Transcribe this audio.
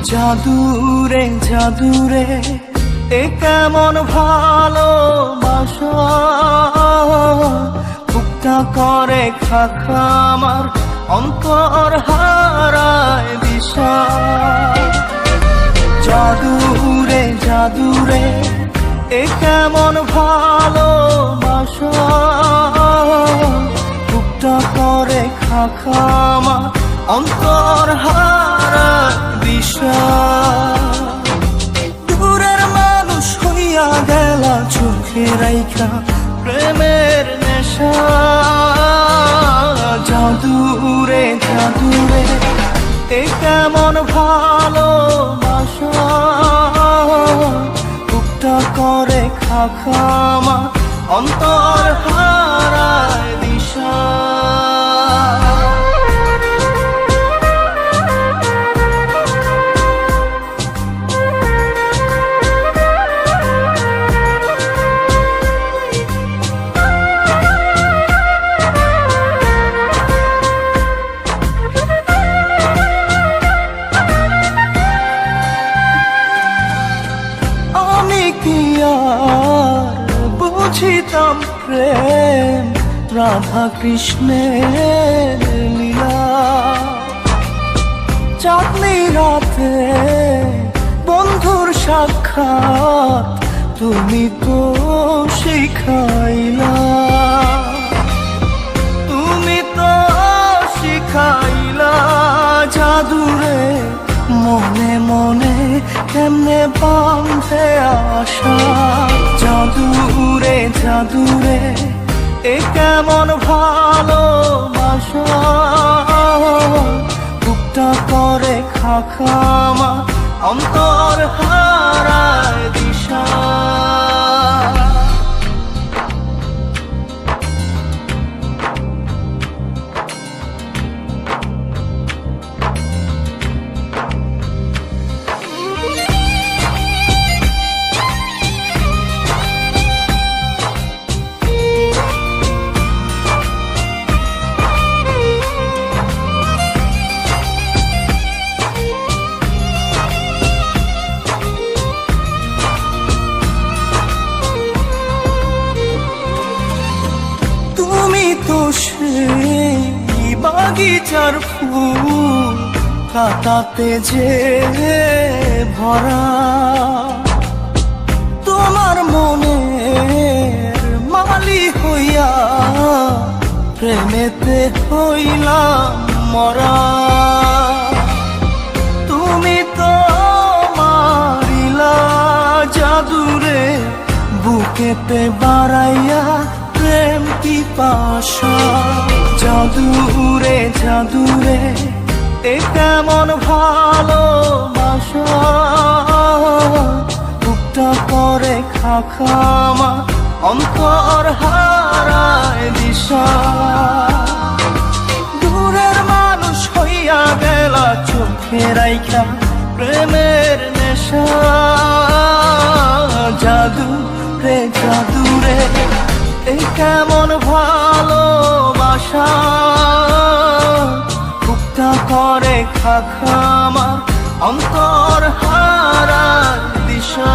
জাদুরে জাদুরে এ কেমন ভালোবাসা, বুকটা করে খাখা আমার অন্তর হারায় দিশা। জাদুরে জাদুরে এ কেমন ভালোবাসা, বুকটা করে খাখা আমার অন্তর হারায় দিশা। দূরের মানুষ হইয়া গেলা চোখে রাইখা প্রেমের নেশা। জাদুরে জাদুরে এ কেমন ভালোবাসা, বুকটা করে খাখা আমার অন্তর হারায় দিশা। বুঝিতাম প্রেম রাধা কৃষ্ণের লীলা, চাঁদনি রাতে বন্ধুর সাক্ষাৎ তুমি তো শিখাইলা, তুমি তো শিখাইলা। জাদুরে মনে মনে কেমনে বাঁধে আশা। জাদুরে জাদুরে এ কেমন ভালোবাসা, বুকটা করে খাখা আমার অন্তর হারায় দিশা। সেই বাগিচার ফুল কাটাতে যে ভরা, তোমার মনের মালি হইয়া প্রেমেতে হইলাম মরা। তুমি তো মারিলা জাদুরে বুকেতে বাড়াইয়া প্রেম পিপাসা। জাদুরে জাদুরে এ কেমন ভালোবাসা, বুকটা করে খাখা আমার অন্তর হারায় দিশা। দূরের মানুষ হইয়া গেলা চোখে রাইখা প্রেমের নেশা। জাদুরে জাদুরে এ কেমন ভালোবাসা, বুকটা করে খাখা আমার অন্তর হারায় দিশা।